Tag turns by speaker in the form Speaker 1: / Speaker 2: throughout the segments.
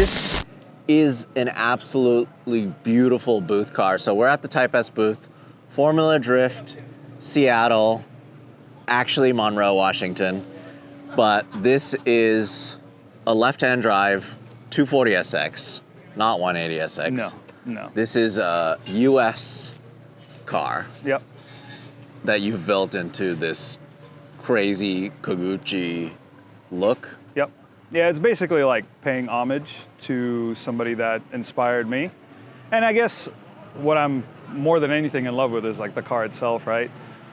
Speaker 1: this is an absolutely beautiful booth car. So we're at the Type S booth, Formula Drift, Seattle, actually Monroe, Washington. But this is a left-hand drive 240SX, not 180SX.
Speaker 2: No.
Speaker 1: This is a US car.
Speaker 2: Yep.
Speaker 1: That you've built into this crazy Koguchi look.
Speaker 2: Yep. Yeah, it's basically like paying homage to somebody that inspired me. And I guess what I'm more than anything in love with is like the car itself, right?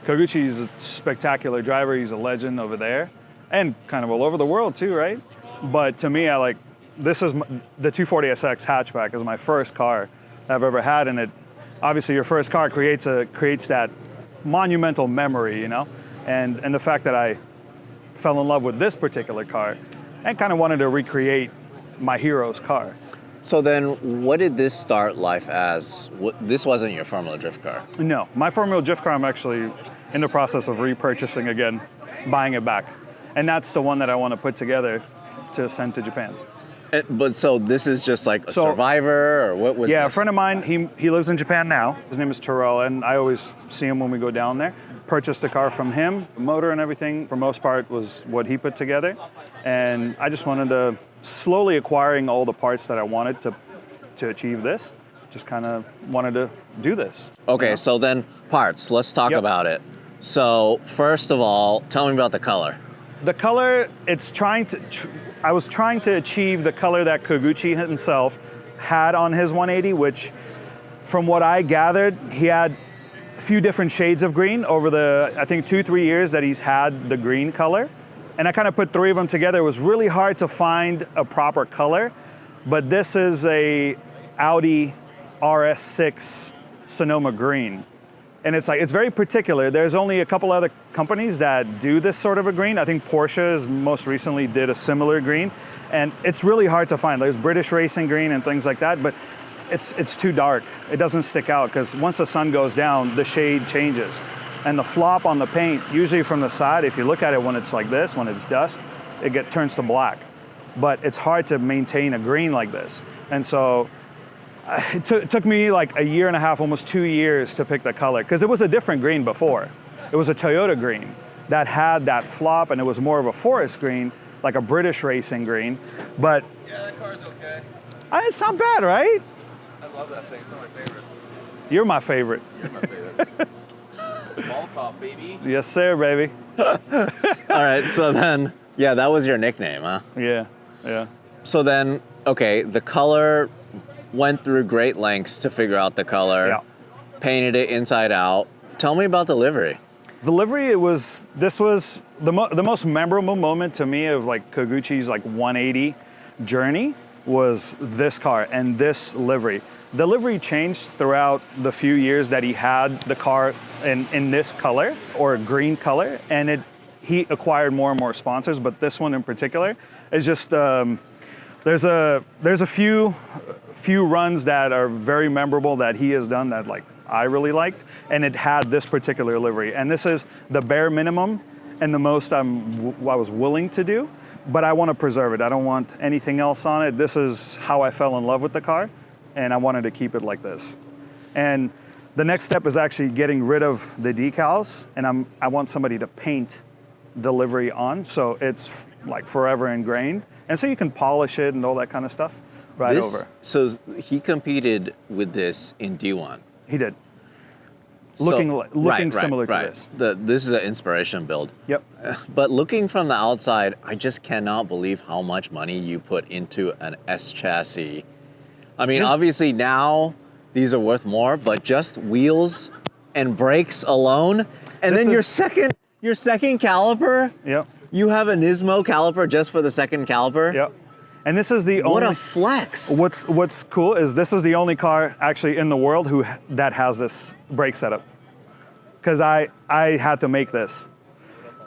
Speaker 2: Koguchi is a spectacular driver. He's a legend over there and kind of all over the world too, right? But to me, this is the 240SX hatchback is my first car I've ever had. And it, obviously your first car creates that monumental memory, you know? And the fact that I fell in love with this particular car and kind of wanted to recreate my hero's car.
Speaker 1: So then what did this start life as? This wasn't your Formula Drift car?
Speaker 2: No, my Formula Drift car I'm actually in the process of repurchasing again, buying it back. And that's the one that I want to put together to send to Japan.
Speaker 1: But so this is just like a Survivor, or what was
Speaker 2: Yeah,
Speaker 1: this?
Speaker 2: A friend of mine, he lives in Japan now. His name is Terrell, and I always see him when we go down there. Purchased the car from him. The motor and everything, for most part, was what he put together. And I just wanted to, slowly acquiring all the parts that I wanted to achieve this. Just kind of wanted to do this.
Speaker 1: Okay,
Speaker 2: you know?
Speaker 1: So then parts, let's talk about it. So first of all, tell me about the color.
Speaker 2: The color, I was trying to achieve the color that Koguchi himself had on his 180, which from what I gathered, he had a few different shades of green over the, I think 2-3 years that he's had the green color. And I kind of put 3 of them together. It was really hard to find a proper color, but this is a Audi RS6 Sonoma green. And it's very particular. There's only a couple other companies that do this sort of a green. I think Porsche most recently did a similar green. And it's really hard to find. There's British racing green and things like that, but it's too dark. It doesn't stick out because once the sun goes down, the shade changes. And the flop on the paint, usually from the side, if you look at it when it's like this, when it's dusk, it turns to black. But it's hard to maintain a green like this. And so it took me like 1.5 years, almost 2 years to pick the color, because it was a different green before. It was a Toyota green that had that flop, and it was more of a forest green, like a British racing green. But
Speaker 3: yeah, that car's okay.
Speaker 2: It's not bad, right?
Speaker 3: I love that thing. It's one of my favorites.
Speaker 2: You're my favorite.
Speaker 3: You're my favorite. Ball top, baby.
Speaker 2: Yes, sir, baby.
Speaker 1: All right, so then, yeah, that was your nickname, huh?
Speaker 2: Yeah.
Speaker 1: So then, okay, the color, went through great lengths to figure out the color, painted it inside out. Tell me about the livery.
Speaker 2: The livery, this was the most memorable moment to me of like Koguchi's like 180 journey was this car and this livery. The livery changed throughout the few years that he had the car in this color or green color, and he acquired more and more sponsors, but this one in particular is just, there's a few runs that are very memorable that he has done that like I really liked, and it had this particular livery. And this is the bare minimum and the most I was willing to do, but I want to preserve it. I don't want anything else on it. This is how I fell in love with the car, and I wanted to keep it like this. And the next step is actually getting rid of the decals, and I want somebody to paint the livery on, so it's like forever ingrained. And so you can polish it and all that kind of stuff over.
Speaker 1: So he competed with this in D1.
Speaker 2: He did. Looking similar to this.
Speaker 1: This is an inspiration build.
Speaker 2: Yep.
Speaker 1: But looking from the outside, I just cannot believe how much money you put into an S chassis. I mean, obviously now these are worth more, but just wheels and brakes alone, and then your second caliper.
Speaker 2: Yep.
Speaker 1: You have a Nismo caliper just for the second caliper.
Speaker 2: Yep. And this is the only.
Speaker 1: What a flex!
Speaker 2: What's cool is this is the only car actually in the world that has this brake setup. Because I had to make this.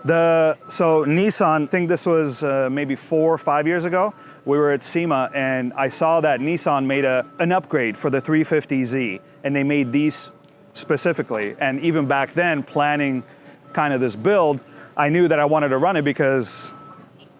Speaker 2: So Nissan, I think this was maybe 4 or 5 years ago. We were at SEMA and I saw that Nissan made an upgrade for the 350Z, and they made these specifically. And even back then, planning kind of this build, I knew that I wanted to run it because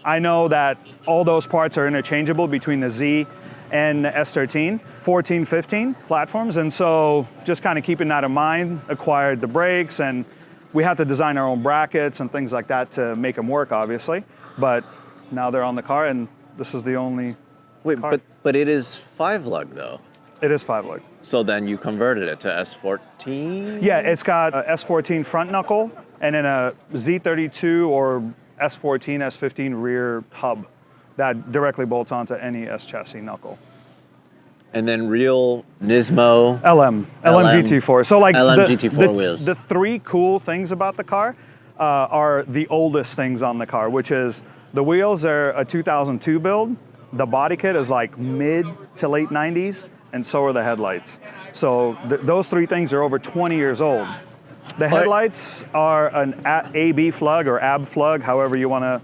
Speaker 2: I know that all those parts are interchangeable between the Z and S13, 14, 15 platforms. And so just kind of keeping that in mind, acquired the brakes, and we had to design our own brackets and things like that to make them work, obviously. But now they're on the car, and this is the only
Speaker 1: Wait,
Speaker 2: car.
Speaker 1: but it is 5-lug though.
Speaker 2: It is 5-lug.
Speaker 1: So then you converted it to S14?
Speaker 2: Yeah, it's got a S14 front knuckle and then a Z32 or S14, S15 rear hub that directly bolts onto any S chassis knuckle.
Speaker 1: And then real Nismo.
Speaker 2: LM GT4. So like
Speaker 1: LM GT4 wheels.
Speaker 2: The three cool things about the car are the oldest things on the car, which is the wheels are a 2002 build, the body kit is like mid to late 90s, and so are the headlights. So those three things are over 20 years old. The headlights are an AB flug or AB flug, however you want to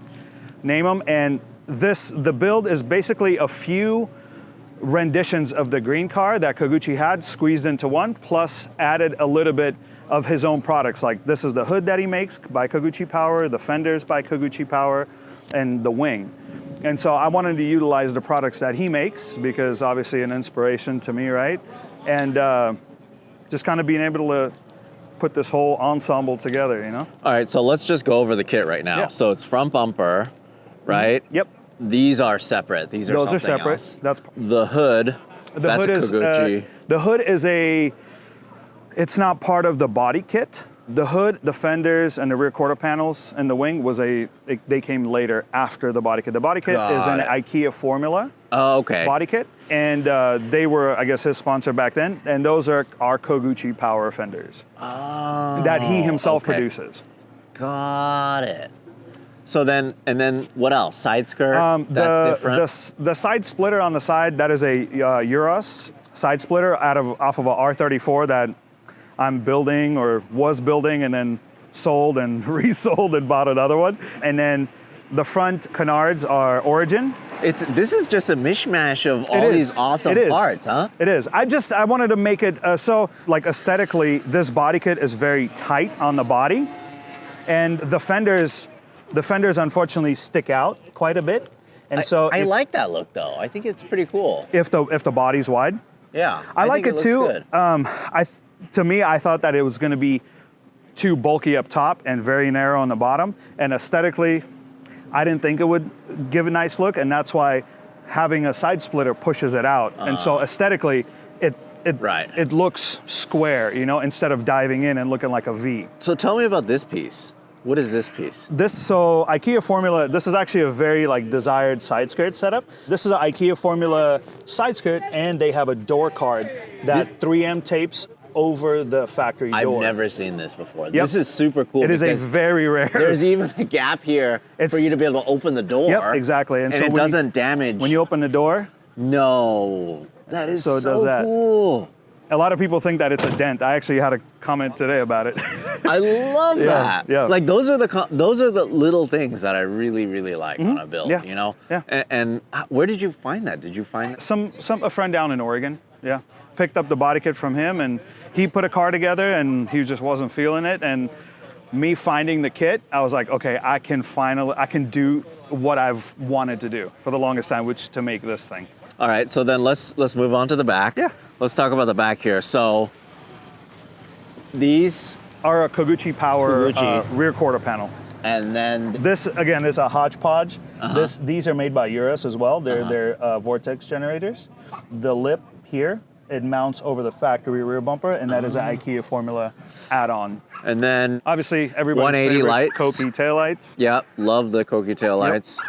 Speaker 2: name them, and the build is basically a few renditions of the green car that Koguchi had squeezed into one, plus added a little bit of his own products. Like this is the hood that he makes by Koguchi Power, the fenders by Koguchi Power, and the wing. And so I wanted to utilize the products that he makes because obviously an inspiration to me, right? And just kind of being able to put this whole ensemble together, you know?
Speaker 1: All right, so let's just go over the kit right now.
Speaker 2: Yeah.
Speaker 1: So it's front bumper, right?
Speaker 2: Yep.
Speaker 1: These are separate. These are
Speaker 2: Those are
Speaker 1: something
Speaker 2: separate.
Speaker 1: else.
Speaker 2: That's
Speaker 1: The hood.
Speaker 2: the
Speaker 1: that's
Speaker 2: hood
Speaker 1: a
Speaker 2: is
Speaker 1: Koguchi.
Speaker 2: the hood is it's not part of the body kit. The hood, the fenders, and the rear quarter panels and the wing they came later after the body kit. The body kit is an
Speaker 1: Got it.
Speaker 2: Ikeya Formula
Speaker 1: Oh, okay.
Speaker 2: body kit, and they were, I guess, his sponsor back then. And those are our Koguchi Power fenders that he himself
Speaker 1: okay.
Speaker 2: produces.
Speaker 1: Got it. So then, and then what else? Side skirt? That's different?
Speaker 2: The side splitter on the side, that is a Euros side splitter off of a R34 that I'm building or was building and then sold and resold and bought another one. And then the front canards are Origin.
Speaker 1: This is just a mishmash of all these awesome parts, huh?
Speaker 2: It is. I wanted to make it so like aesthetically, this body kit is very tight on the body, and the fenders unfortunately stick out quite a bit. And so
Speaker 1: I like that look though. I think it's pretty cool.
Speaker 2: if the body's wide.
Speaker 1: Yeah.
Speaker 2: I like
Speaker 1: think
Speaker 2: it too.
Speaker 1: looks good.
Speaker 2: To me, I thought that it was going to be too bulky up top and very narrow on the bottom. And aesthetically, I didn't think it would give a nice look, and that's why having a side splitter pushes it out. And so aesthetically, it looks square, you know, instead of diving in and looking like a V.
Speaker 1: So tell me about this piece. What is this piece?
Speaker 2: So Ikeya Formula, this is actually a very like desired side skirt setup. This is an Ikeya Formula side skirt, and they have a door card that 3M tapes over the factory door.
Speaker 1: I've never seen this before.
Speaker 2: Yep.
Speaker 1: This is super cool.
Speaker 2: It is a very rare.
Speaker 1: There's even a gap here for you to be able to open the door.
Speaker 2: Yep, exactly.
Speaker 1: And
Speaker 2: so
Speaker 1: it doesn't damage.
Speaker 2: When you open the door,
Speaker 1: no, that is
Speaker 2: So it does that.
Speaker 1: cool.
Speaker 2: a lot of people think that it's a dent. I actually had a comment today about it.
Speaker 1: I love that.
Speaker 2: Yeah.
Speaker 1: Like those are the little things that I really like on a build.
Speaker 2: Yeah.
Speaker 1: You know.
Speaker 2: Yeah.
Speaker 1: And where did you find that? Did you find that?
Speaker 2: A friend down in Oregon. Yeah, picked up the body kit from him, and he put a car together, and he just wasn't feeling it. And me finding the kit, I was like, okay, I can do what I've wanted to do for the longest time, which to make this thing.
Speaker 1: All right. So then let's move on to the back.
Speaker 2: Yeah.
Speaker 1: Let's talk about the back here. So these
Speaker 2: Are a Koguchi Power
Speaker 1: Koguchi.
Speaker 2: Rear quarter panel.
Speaker 1: and then
Speaker 2: This again is a hodgepodge. These are made by Urus as well. They're vortex generators. The lip here, it mounts over the factory rear bumper, and that is an Ikeya Formula add-on.
Speaker 1: and then
Speaker 2: Obviously, everybody's
Speaker 1: 180
Speaker 2: favorite
Speaker 1: lights.
Speaker 2: Koki taillights.
Speaker 1: yeah, love the Kogi tail lights.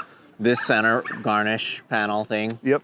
Speaker 1: This center garnish panel thing.
Speaker 2: Yep.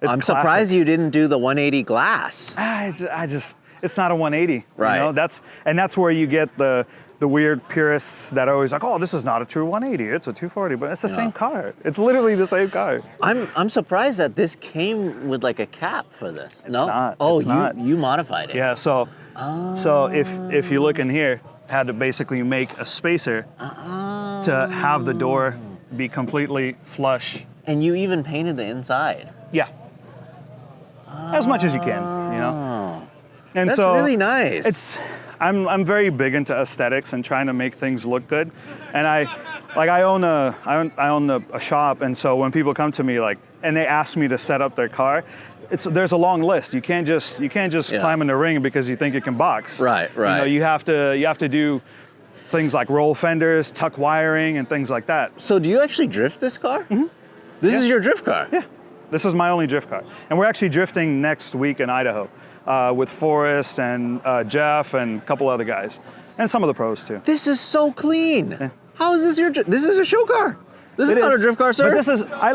Speaker 2: It's
Speaker 1: I'm
Speaker 2: classic.
Speaker 1: surprised you didn't do the 180 glass.
Speaker 2: I just, it's not a 180.
Speaker 1: Right.
Speaker 2: You know? That's where you get the weird purists that are always like, oh, this is not a true 180. It's a 240, but it's the same car. It's literally the same car.
Speaker 1: I'm surprised that this came with like a cap for this. No?
Speaker 2: not.
Speaker 1: Oh,
Speaker 2: It's not.
Speaker 1: you modified it.
Speaker 2: Yeah. So if you look in here, had to basically make a spacer to have the door be completely flush.
Speaker 1: And you even painted the inside.
Speaker 2: Yeah. As much as you can, you know. And
Speaker 1: That's
Speaker 2: so
Speaker 1: really nice.
Speaker 2: I'm very big into aesthetics and trying to make things look good, and Like I own a shop, and so when people come to me and they ask me to set up their car, there's a long list. You can't just climb in the ring because you think you can box.
Speaker 1: Right.
Speaker 2: You have to do things like roll fenders, tuck wiring, and things like that.
Speaker 1: So do you actually drift this car? Mm-hmm. This is your drift car?
Speaker 2: Yeah. This is my only drift car. And we're actually drifting next week in Idaho with Forrest and Jeff and a couple other guys. And some of the pros too.
Speaker 1: This is so clean. Yeah. How is this this is a show car. This is not a drift car, sir.
Speaker 2: But I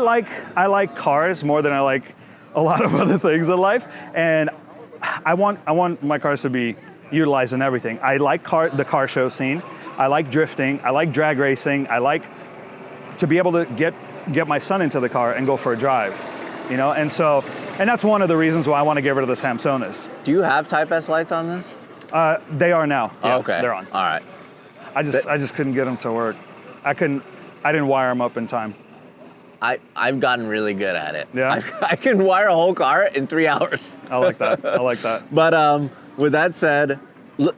Speaker 2: like cars more than I like a lot of other things in life. And I want my cars to be utilized in everything. I like the car show scene. I like drifting. I like drag racing. I like to be able to get my son into the car and go for a drive, And that's one of the reasons why I want to get rid of the Samsonas.
Speaker 1: Do you have Type S lights on this?
Speaker 2: They are now. Yeah,
Speaker 1: okay.
Speaker 2: They're on.
Speaker 1: All right.
Speaker 2: I just couldn't get them to work. I didn't wire them up in time.
Speaker 1: I've gotten really good at it.
Speaker 2: Yeah.
Speaker 1: I can wire a whole car in 3 hours.
Speaker 2: I like that.
Speaker 1: But with that said,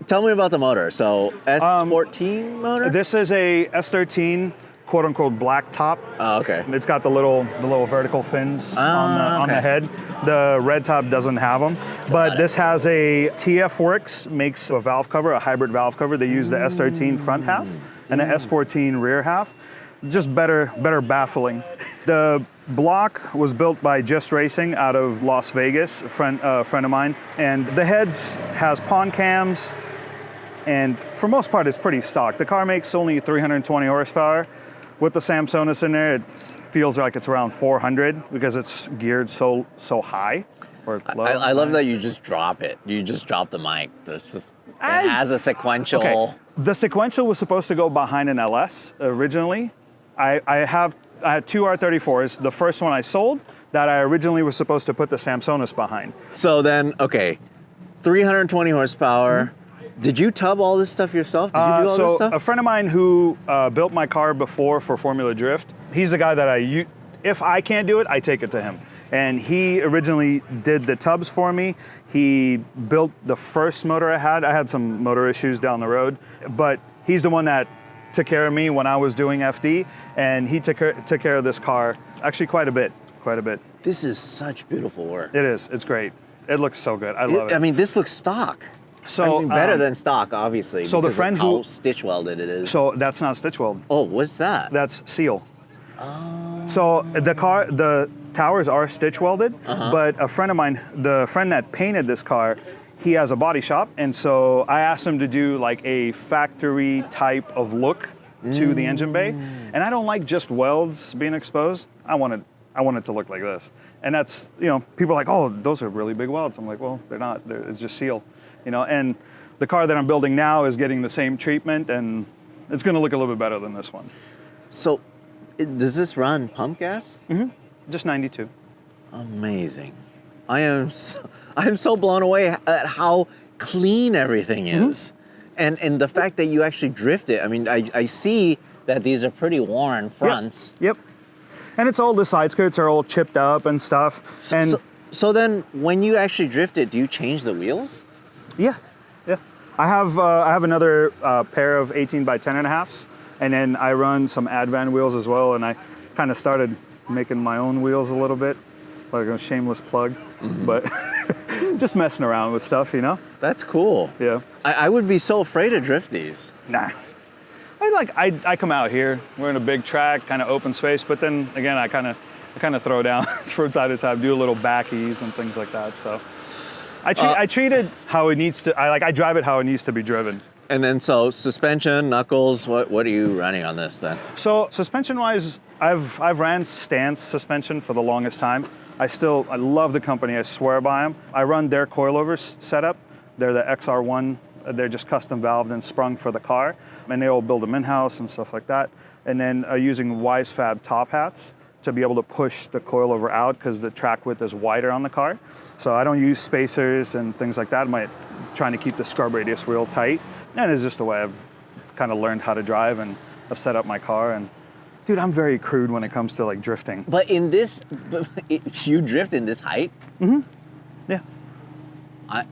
Speaker 1: tell me about the motor. So S14 motor?
Speaker 2: This is a S13, quote unquote, black top.
Speaker 1: Oh, okay.
Speaker 2: It's got the little vertical fins on the head. The red top doesn't have them. But this has a TF Works makes a valve cover, a hybrid valve cover. They use the S13 front half and the S14 rear half. Just better baffling. The block was built by Just Racing out of Las Vegas, a friend of mine. And the head has pond cams, and for most part, it's pretty stock. The car makes only 320 horsepower. With the Samsonas in there, it feels like it's around 400 because it's geared so high or low.
Speaker 1: I love that you just drop it. You just drop the mic. It has a sequential.
Speaker 2: Okay. The sequential was supposed to go behind an LS originally. I had two R34s. The first one I sold that I originally was supposed to put the Samsonas behind.
Speaker 1: So then, 320 horsepower. Mm-hmm. Did you tub all this stuff yourself? Did you do all this stuff?
Speaker 2: A friend of mine who built my car before for Formula Drift, he's the guy that if I can't do it, I take it to him. And he originally did the tubs for me. He built the first motor I had. I had some motor issues down the road, but he's the one that took care of me when I was doing FD, and he took care of this car actually quite a bit.
Speaker 1: This is such beautiful work.
Speaker 2: It is. It's great. It looks so good. I love it.
Speaker 1: I mean, this looks stock.
Speaker 2: So
Speaker 1: better than stock, obviously.
Speaker 2: So the friend
Speaker 1: how stitch welded it is.
Speaker 2: So that's not stitch weld.
Speaker 1: Oh, what's that?
Speaker 2: That's seal. Oh. So the towers are stitch welded, but a friend of mine, the friend that painted this car, he has a body shop, and so I asked him to do like a factory type of look to the engine bay, and I don't like just welds being exposed. I want it to look like this, and that's people are like, oh, those are really big welds. I'm like, well, they're not. It's just seal, And the car that I'm building now is getting the same treatment, and it's going to look a little bit better than this one.
Speaker 1: So, does this run pump gas?
Speaker 2: Mm-hmm. Just 92.
Speaker 1: Amazing. I am so blown away at how clean everything is. And the fact that you actually drift it. I mean, I see that these are pretty worn fronts.
Speaker 2: Yep. And the side skirts are all chipped up and stuff.
Speaker 1: So then when you actually drift it, do you change the wheels?
Speaker 2: Yeah. I have another pair of 18 by 10.5s, and then I run some Advan wheels as well, and I kind of started making my own wheels a little bit, like a shameless plug, but just messing around with stuff,
Speaker 1: That's cool.
Speaker 2: Yeah.
Speaker 1: I would be so afraid to drift these.
Speaker 2: Nah. I come out here, we're in a big track, kind of open space, but then again, I kind of throw down from time to time, do a little backies and things like that. So I treat it how it needs to. I drive it how it needs to be driven.
Speaker 1: And then so suspension, knuckles. What are you running on this then?
Speaker 2: So suspension-wise, I've ran stance suspension for the longest time. I love the company. I swear by them. I run their coilover setup. They're the XR1. They're just custom valved and sprung for the car, and they all build them in-house and stuff like that. And then using WiseFab top hats to be able to push the coilover out because the track width is wider on the car. So I don't use spacers and things like that. I'm trying to keep the scrub radius real tight. And it's just the way I've kind of learned how to drive, and I've set up my car. And dude, I'm very crude when it comes to like drifting.
Speaker 1: But you drift in this height?
Speaker 2: Mm-hmm. Yeah.
Speaker 1: I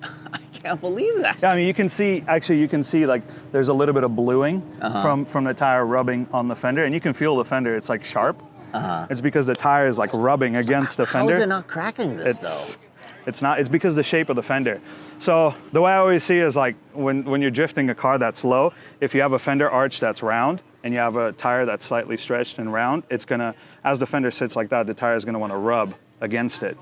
Speaker 1: can't believe that.
Speaker 2: Yeah, I mean, you can see like there's a little bit of bluing from the tire rubbing on the fender, and you can feel the fender. It's like sharp. It's because the tire is like rubbing against the fender.
Speaker 1: How is it not cracking this though?
Speaker 2: It's not. It's because of the shape of the fender. So the way I always see is like when you're drifting a car that's low, if you have a fender arch that's round and you have a tire that's slightly stretched and round, it's gonna, as the fender sits like that, the tire is gonna want to rub against it.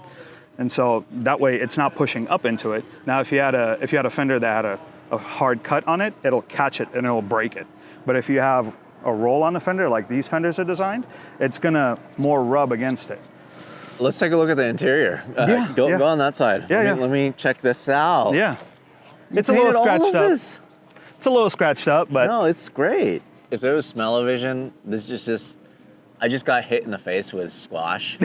Speaker 2: And so that way it's not pushing up into it. Now if you had a fender that had a hard cut on it, it'll catch it and it'll break it. But if you have a roll on the fender like these fenders are designed, it's gonna more rub against it.
Speaker 1: Let's take a look at the interior. Go on that side. Let me check this out.
Speaker 2: Yeah. It's a little scratched up.
Speaker 1: This?
Speaker 2: It's a little scratched up, but
Speaker 1: No, it's great. If there was smell-o-vision, this is just, I just got hit in the face with squash.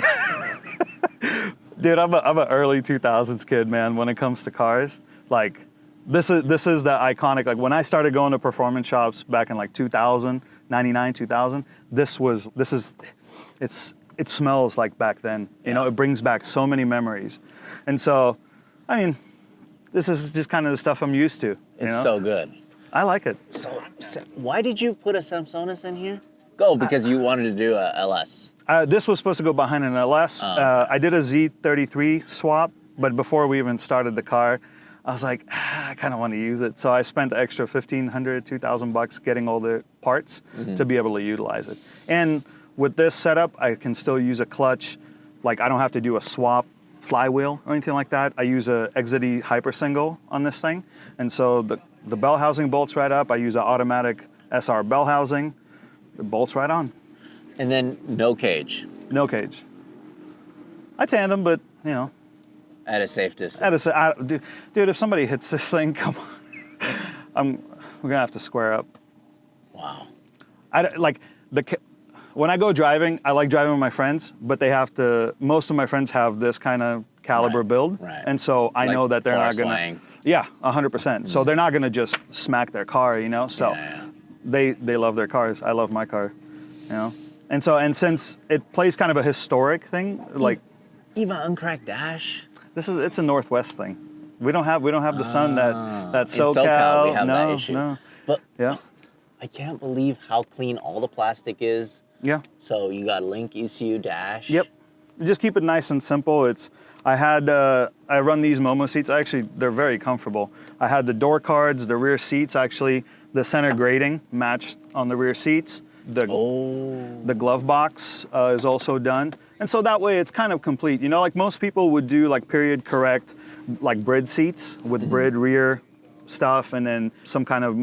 Speaker 2: dude, I'm an early 2000s kid, man, when it comes to cars. Like, this is the iconic, like when I started going to performance shops back in like 2000, 99, 2000, it smells like back then. You know, it brings back so many memories. And so, I mean, this is just kind of the stuff I'm used to.
Speaker 1: It's so good.
Speaker 2: I like it.
Speaker 1: So why did you put a Samsonis in here? Because you wanted to do a LS.
Speaker 2: This was supposed to go behind an LS. I did a Z33 swap, but before we even started the car, I was like, I kind of want to use it. So I spent the extra $1,500, $2,000 getting all the parts to be able to utilize it. And with this setup, I can still use a clutch. Like I don't have to do a swap flywheel or anything like that. I use a XZD Hyper Single on this thing. And so the bell housing bolts right up. I use an automatic SR bell housing. It bolts right on.
Speaker 1: And then no cage.
Speaker 2: No cage. I tandem, but you know.
Speaker 1: At a safe distance.
Speaker 2: Dude, if somebody hits this thing, come on. We're gonna have to square up.
Speaker 1: Wow.
Speaker 2: When I go driving, I like driving with my friends, but most of my friends have this kind of caliber build.
Speaker 1: Right.
Speaker 2: And so I know that they're not gonna.
Speaker 1: Slang.
Speaker 2: Yeah, 100%. So they're not gonna just smack their car, you know? So they love their cars. I love my car, you know? And since it plays kind of a historic thing, like.
Speaker 1: Even uncracked dash?
Speaker 2: It's a Northwest thing. We don't have the sun that SoCal.
Speaker 1: In SoCal we have that issue.
Speaker 2: No.
Speaker 1: But
Speaker 2: yeah.
Speaker 1: I can't believe how clean all the plastic is.
Speaker 2: Yeah.
Speaker 1: So you got Link ECU dash.
Speaker 2: Yep. Just keep it nice and simple. I run these Momo seats. Actually, they're very comfortable. I had the door cards, the rear seats, actually, the center grating matched on the rear seats. The glove box is also done. And so that way it's kind of complete. You know, like most people would do like period correct, like brid seats with brid rear stuff and then some kind of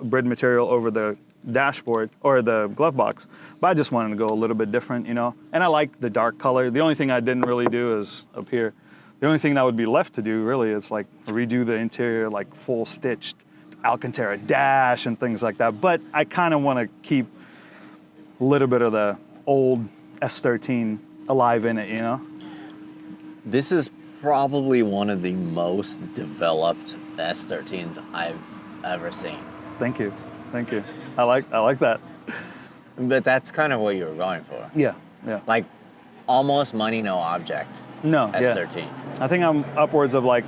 Speaker 2: brid material over the dashboard or the glove box. But I just wanted to go a little bit different, you know. And I like the dark color. The only thing I didn't really do is up here. The only thing that would be left to do really is like redo the interior, like full stitched Alcantara dash and things like that. But I kind of want to keep a little bit of the old S13 alive in it, you know?
Speaker 1: This is probably one of the most developed S13s I've ever seen.
Speaker 2: Thank you. I like that.
Speaker 1: But that's kind of what you were going for.
Speaker 2: Yeah.
Speaker 1: Like almost money, no object.
Speaker 2: No,
Speaker 1: S13.
Speaker 2: Yeah. I think I'm upwards of like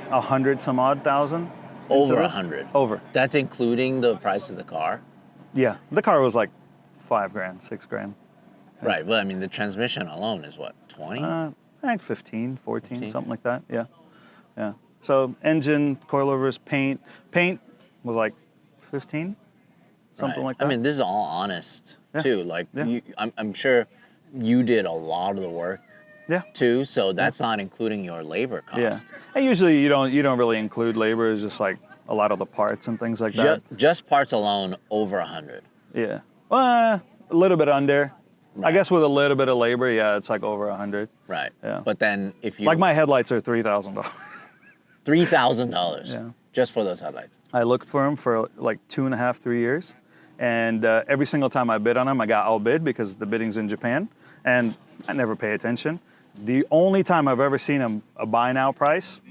Speaker 2: 100 some odd thousand.
Speaker 1: Over 100.
Speaker 2: Over.
Speaker 1: That's including the price of the car?
Speaker 2: Yeah. The car was like $5,000, $6,000. Yeah.
Speaker 1: Right, but I mean the transmission alone is what, 20?
Speaker 2: I think 15, 14, something like that. Yeah. So engine, coilovers, paint. Paint was like 15, something like that.
Speaker 1: I mean, this is all honest too. Like, I'm sure you did a lot of the work too, so that's not including your labor cost.
Speaker 2: Yeah. And usually you don't really include labor. It's just like a lot of the parts and things like that.
Speaker 1: Just parts alone, over 100.
Speaker 2: Yeah. Well, a little bit under. Right. I guess with a little bit of labor, it's like over 100.
Speaker 1: Right.
Speaker 2: Yeah.
Speaker 1: But then if you...
Speaker 2: Like my headlights are $3,000.
Speaker 1: $3,000?
Speaker 2: Yeah.
Speaker 1: Just for those headlights?
Speaker 2: I looked for them for like 2.5, 3 years. And every single time I bid on them, I got outbid because the bidding's in Japan. And I never pay attention. The only time I've ever seen a buy now price,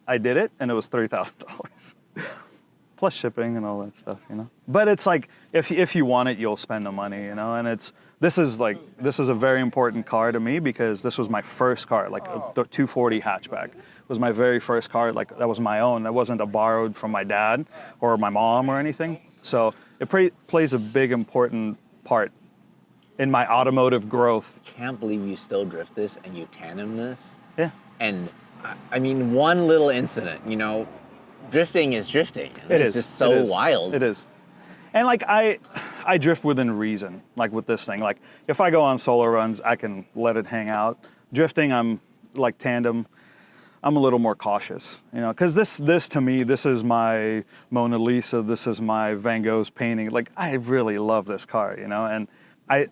Speaker 2: I did it, and it was $3,000. Plus shipping and all that stuff, you know. But it's like, if you want it, you'll spend the money, you know. And this is a very important car to me because this was my first car, like the 240 hatchback, was my very first car. Like that was my own. That wasn't a borrowed from my dad or my mom or anything. So it plays a big important part in my automotive growth.
Speaker 1: Can't believe you still drift this and you tandem this.
Speaker 2: Yeah.
Speaker 1: And I mean, one little incident, you know, drifting is drifting. It's just so wild.
Speaker 2: It is. And like I drift within reason, like with this thing. Like if I go on solo runs, I can let it hang out. Drifting, I'm like tandem, I'm a little more cautious, you know, because this to me, this is my Mona Lisa, this is my Van Gogh's painting. Like I really love this car, you know, and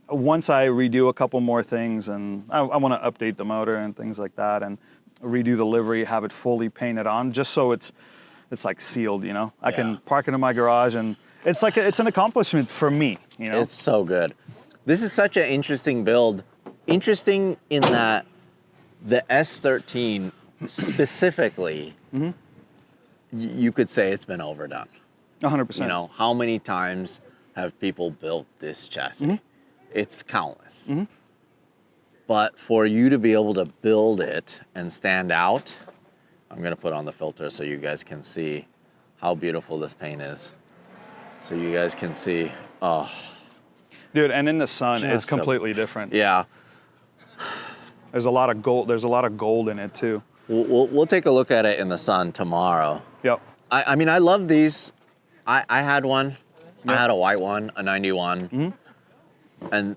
Speaker 2: once I redo a couple more things and I want to update the motor and things like that and redo the livery, have it fully painted on, just so it's like sealed, you know. I can park it in my garage and it's like it's an accomplishment for me, you know.
Speaker 1: It's so good. This is such an interesting build. Interesting in that the S13 specifically, you could say it's been overdone.
Speaker 2: 100%.
Speaker 1: You know, how many times have people built this chassis? It's countless. But for you to be able to build it and stand out, I'm gonna put on the filter so you guys can see how beautiful this paint is. So you guys can see, oh.
Speaker 2: Dude, and in the sun, it's completely different.
Speaker 1: Yeah.
Speaker 2: There's a lot of gold. There's a lot of gold in it too.
Speaker 1: We'll take a look at it in the sun tomorrow.
Speaker 2: Yep.
Speaker 1: I mean, I love these. I had one. Yep. I had a white one, a 91. And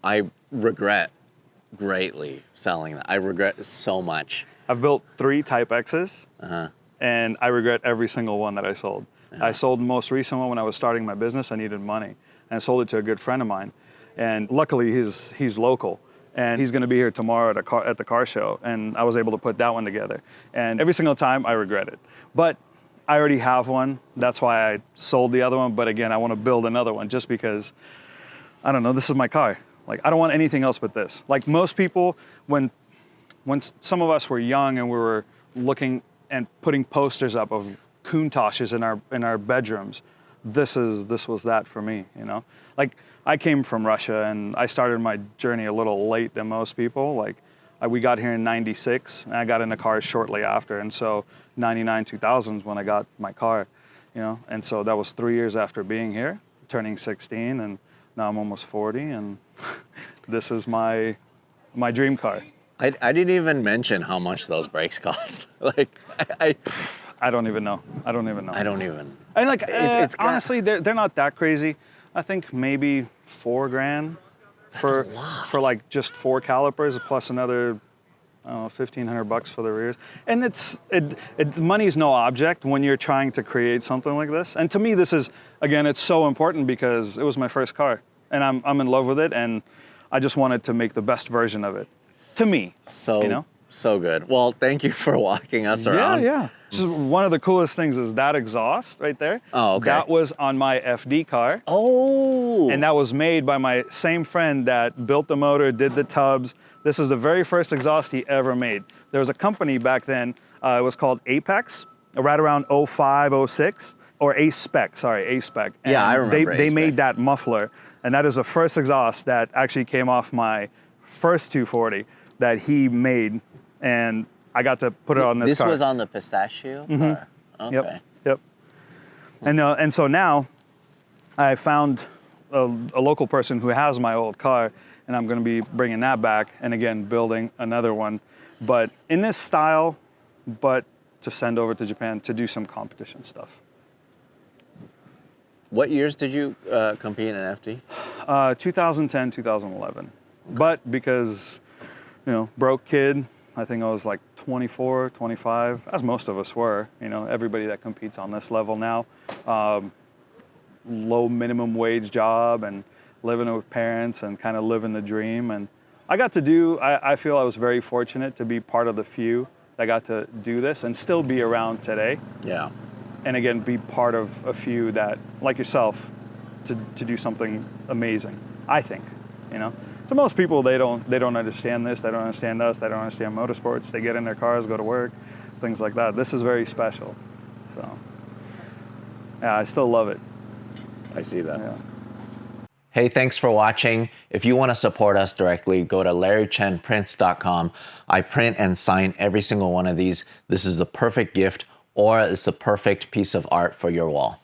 Speaker 1: I regret greatly selling that. I regret so much.
Speaker 2: I've built 3 Type X's, and I regret every single one that I sold. I sold the most recent one when I was starting my business. I needed money, and I sold it to a good friend of mine. And luckily, he's local, and he's going to be here tomorrow at the car show. And I was able to put that one together. And every single time, I regret it. But I already have one. That's why I sold the other one. But again, I want to build another one just because, I don't know, this is my car. Like, I don't want anything else but this. Like most people, when some of us were young and we were looking and putting posters up of Countachs in our bedrooms, this was that for me, you know? Like, I came from Russia and I started my journey a little late than most people. Like, we got here in '96 and I got in the car shortly after. And so 99, 2000 is when I got my car, you know? And so that was 3 years after being here, turning 16, and now I'm almost 40, and this is my dream car.
Speaker 1: I didn't even mention how much those brakes cost. Like,
Speaker 2: I don't even know. I don't even know.
Speaker 1: And
Speaker 2: like, honestly, they're not that crazy. I think maybe $4,000 for like just 4 calipers plus another, I don't know, $1,500 for the rears. And money's no object when you're trying to create something like this. And to me, this is, again, it's so important because it was my first car, and I'm in love with it, and I just wanted to make the best version of it. To me, you know?
Speaker 1: So good. Well, thank you for walking us around.
Speaker 2: Yeah. Just one of the coolest things is that exhaust right there.
Speaker 1: Oh, okay.
Speaker 2: That was on my FD car.
Speaker 1: Oh.
Speaker 2: And that was made by my same friend that built the motor, did the tubs. This is the very first exhaust he ever made. There was a company back then, it was called Apex, right around 05, 06, or A-Spec. And
Speaker 1: yeah, I remember
Speaker 2: They made that muffler, and that is the first exhaust that actually came off my first 240 that he made, and I got to put it on this car.
Speaker 1: This was on the Pistachio? Okay.
Speaker 2: Yep. And so now I found a local person who has my old car, and I'm going to be bringing that back and again building another one, but in this style, but to send over to Japan to do some competition stuff.
Speaker 1: What years did you compete in FD?
Speaker 2: 2010, 2011. But because, you know, broke kid, I think I was like 24, 25, as most of us were, you know, everybody that competes on this level now. Low minimum wage job and living with parents and kind of living the dream. And I got to do, I feel I was very fortunate to be part of the few that got to do this and still be around today.
Speaker 1: Yeah.
Speaker 2: And again, be part of a few that, like yourself, to do something amazing, I think, you know? So most people, they don't understand this, they don't understand us, they don't understand motorsports. They get in their cars, go to work, things like that. This is very special. So, yeah, I still love it.
Speaker 1: I see that.
Speaker 2: Yeah.
Speaker 1: Hey, thanks for watching. If you want to support us directly, go to larrychenprints.com. I print and sign every single one of these. This is the perfect gift, or it's the perfect piece of art for your wall.